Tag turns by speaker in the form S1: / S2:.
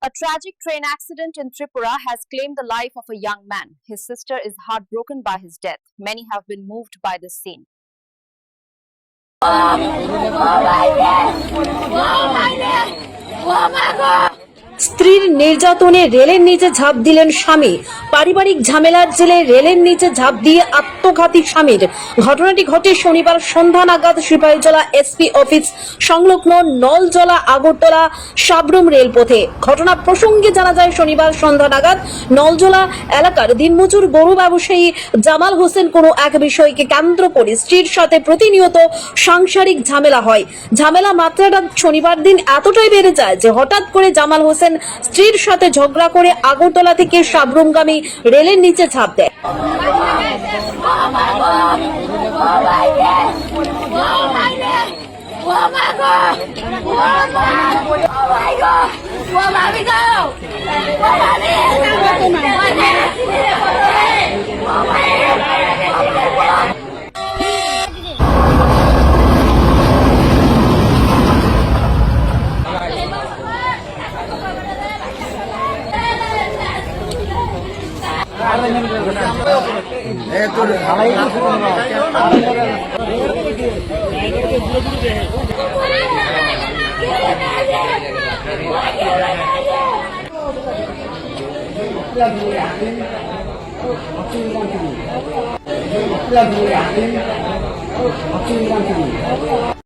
S1: A tragic train accident in Tripura has claimed the life of a young man. His sister is heartbroken by his death. Many have been moved by this scene.
S2: স্ত্রীর নির্যাতনে রেলের নিচে ঝাঁপ দিলেন স্বামী। পারিবারিক ঝামেলার জেলে রেলের নিচে ঝাঁপ দিয়ে আত্মঘাতী স্বামীর। ঘটনাটি ঘটে শনিবার সন্ধ্যা নাগাদ সিপাহীজলা এসপি অফিস সংলগ্ন নলজলা আগরতলা সাবরুম রেলপথে। ঘটনা প্রসঙ্গে জানা যায়, শনিবার সন্ধ্যা নাগাদ নলজলা এলাকার দিনমজুর গরু ব্যবসায়ী জামাল হোসেন কোনো এক বিষয়কে কেন্দ্র করে স্ত্রীর সাথে প্রতিনিয়ত সাংসারিক ঝামেলা হয়। ঝামেলা মাত্রাটা শনিবার দিন এতটাই বেড়ে যায় যে হঠাৎ করে জামাল হোসেন স্ত্রীর সাথে ঝগড়া করে আগরতলা থেকে সাবরুমগামী রেলের নিচে ঝাঁপ দেয়।